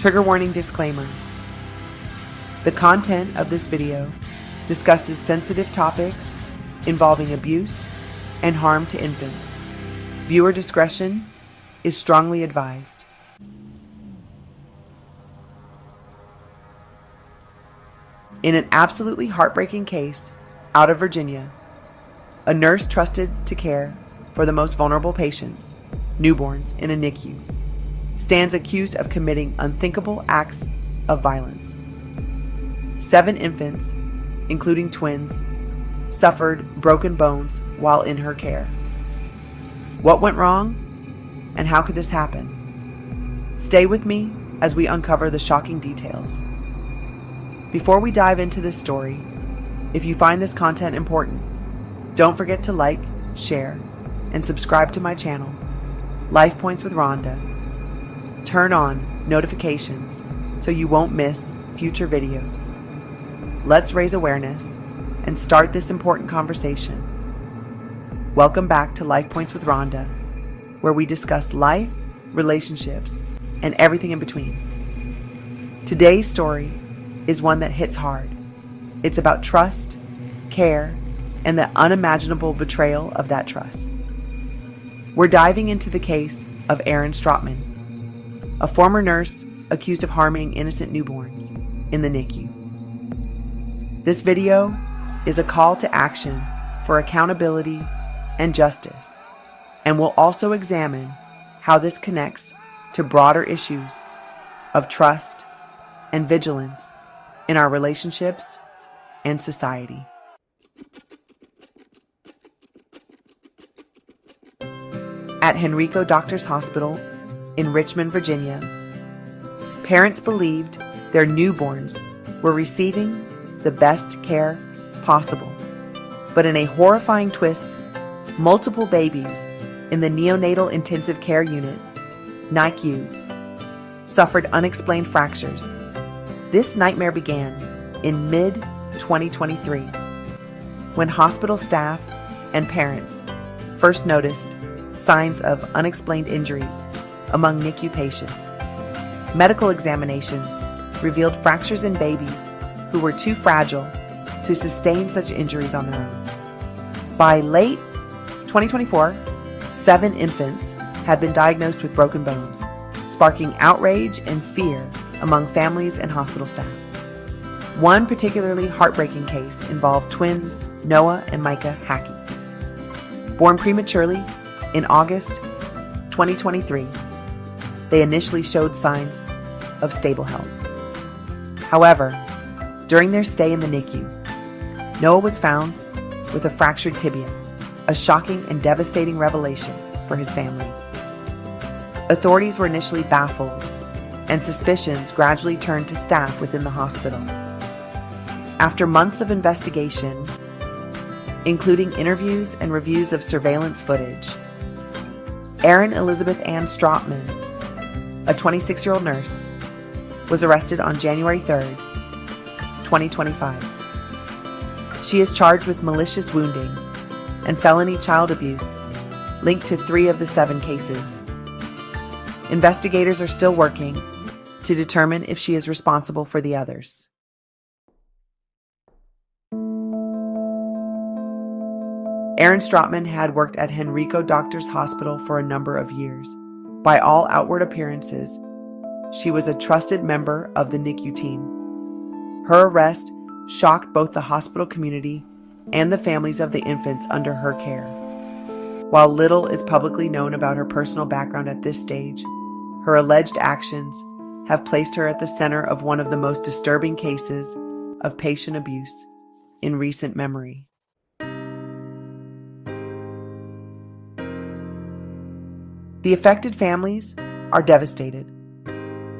Trigger warning disclaimer. The content of this video discusses sensitive topics involving abuse and harm to infants. Viewer discretion is strongly advised. In an absolutely heartbreaking case out of Virginia, a nurse trusted to care for the most vulnerable patients, newborns in a NICU, stands accused of committing unthinkable acts of violence. 7 infants, including twins, suffered broken bones while in her care. What went wrong, and how could this happen? Stay with me as we uncover the shocking details. Before we dive into this story, if you find this content important, don't forget to like, share, and subscribe to my channel, Life Points with Ronda. Turn on notifications so you won't miss future videos. Let's raise awareness and start this important conversation. Welcome back to Life Points with Ronda, where we discuss life, relationships, and everything in between. Today's story is one that hits hard. It's about trust, care, and the unimaginable betrayal of that trust. We're diving into the case of Erin Strotman, a former nurse accused of harming innocent newborns in the NICU. This video is a call to action for accountability and justice, and we'll also examine how this connects to broader issues of trust and vigilance in our relationships and society. At Henrico Doctors Hospital in Richmond, Virginia, parents believed their newborns were receiving the best care possible. But in a horrifying twist, multiple babies in the neonatal intensive care unit, NICU, suffered unexplained fractures. This nightmare began in mid-2023 when hospital staff and parents first noticed signs of unexplained injuries among NICU patients. Medical examinations revealed fractures in babies who were too fragile to sustain such injuries on their own. By late 2024, 7 infants had been diagnosed with broken bones, sparking outrage and fear among families and hospital staff. One particularly heartbreaking case involved twins Noah and Micah Hackey. Born prematurely in August 2023, they initially showed signs of stable health. However, during their stay in the NICU, Noah was found with a fractured tibia, a shocking and devastating revelation for his family. Authorities were initially baffled, and suspicions gradually turned to staff within the hospital. After months of investigation, including interviews and reviews of surveillance footage, Erin Elizabeth Ann Strotman, a 26-year-old nurse, was arrested on January 3rd, 2025. She is charged with malicious wounding and felony child abuse linked to 3 of the 7 cases. Investigators are still working to determine if she is responsible for the others. Erin Strotman had worked at Henrico Doctors Hospital for a number of years. By all outward appearances, she was a trusted member of the NICU team. Her arrest shocked both the hospital community and the families of the infants under her care. While little is publicly known about her personal background at this stage, her alleged actions have placed her at the center of one of the most disturbing cases of patient abuse in recent memory. The affected families are devastated.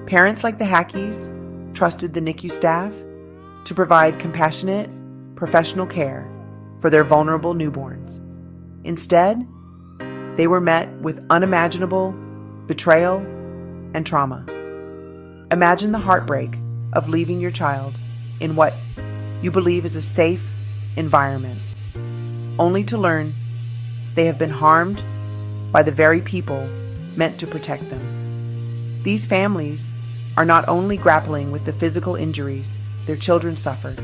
Parents like the Hackeys trusted the NICU staff to provide compassionate, professional care for their vulnerable newborns. Instead, they were met with unimaginable betrayal and trauma. Imagine the heartbreak of leaving your child in what you believe is a safe environment, only to learn they have been harmed by the very people meant to protect them. These families are not only grappling with the physical injuries their children suffered,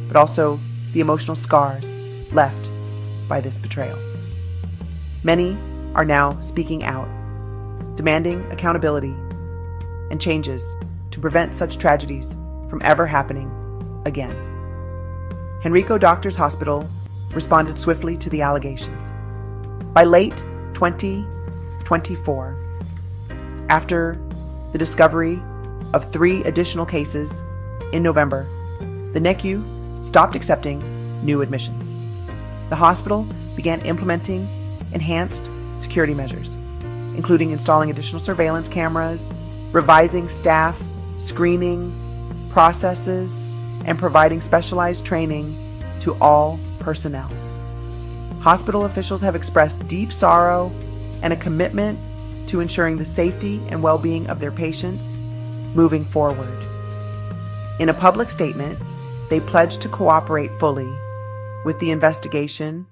but also the emotional scars left by this betrayal. Many are now speaking out, demanding accountability and changes to prevent such tragedies from ever happening again. Henrico Doctors Hospital responded swiftly to the allegations. By late 2024, after the discovery of 3 additional cases in November, the NICU stopped accepting new admissions. The hospital began implementing enhanced security measures, including installing additional surveillance cameras, revising staff screening processes, and providing specialized training to all personnel. Hospital officials have expressed deep sorrow and a commitment to ensuring the safety and well-being of their patients moving forward. In a public statement, they pledged to cooperate fully with the investigation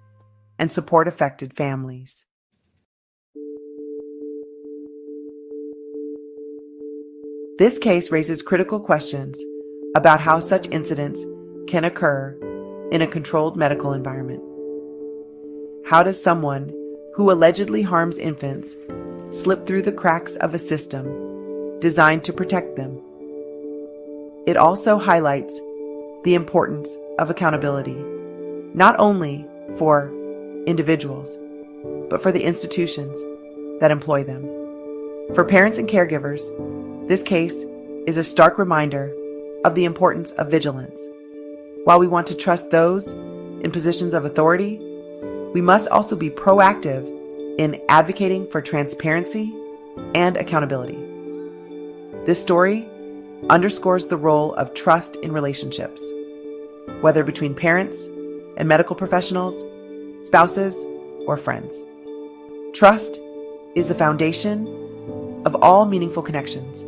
and support affected families. This case raises critical questions about how such incidents can occur in a controlled medical environment. How does someone who allegedly harms infants slip through the cracks of a system designed to protect them? It also highlights the importance of accountability, not only for individuals, but for the institutions that employ them. For parents and caregivers, this case is a stark reminder of the importance of vigilance. While we want to trust those in positions of authority, we must also be proactive in advocating for transparency and accountability. This story underscores the role of trust in relationships, whether between parents and medical professionals, spouses, or friends. Trust is the foundation of all meaningful connections,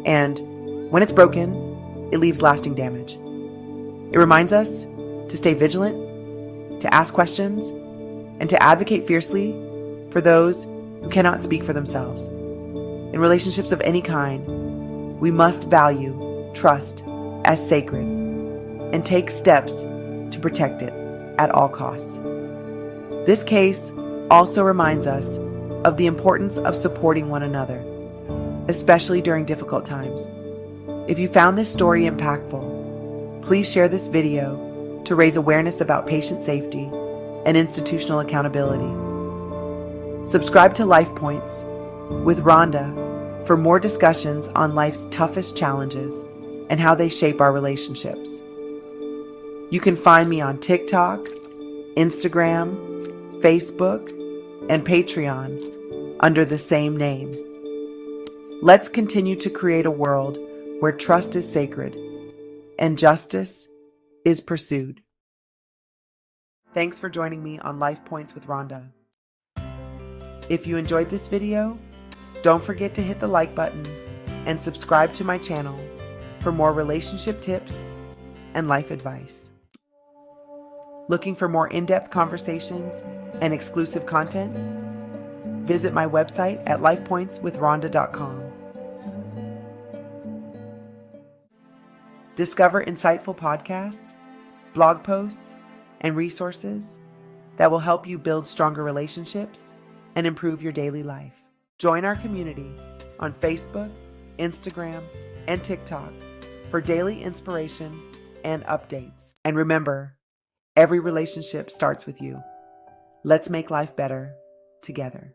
and when it's broken, it leaves lasting damage. It reminds us to stay vigilant, to ask questions, and to advocate fiercely for those who cannot speak for themselves. In relationships of any kind, we must value trust as sacred and take steps to protect it at all costs. This case also reminds us of the importance of supporting one another, especially during difficult times. If you found this story impactful, please share this video to raise awareness about patient safety and institutional accountability. Subscribe to Life Points with Ronda for more discussions on life's toughest challenges and how they shape our relationships. You can find me on TikTok, Instagram, Facebook, and Patreon under the same name. Let's continue to create a world where trust is sacred and justice is pursued. Thanks for joining me on Life Points with Ronda. If you enjoyed this video, don't forget to hit the like button and subscribe to my channel for more relationship tips and life advice. Looking for more in-depth conversations and exclusive content? Visit my website at lifepointswithronda.com. Discover insightful podcasts, blog posts, and resources that will help you build stronger relationships and improve your daily life. Join our community on Facebook, Instagram, and TikTok for daily inspiration and updates. And remember, every relationship starts with you. Let's make life better together.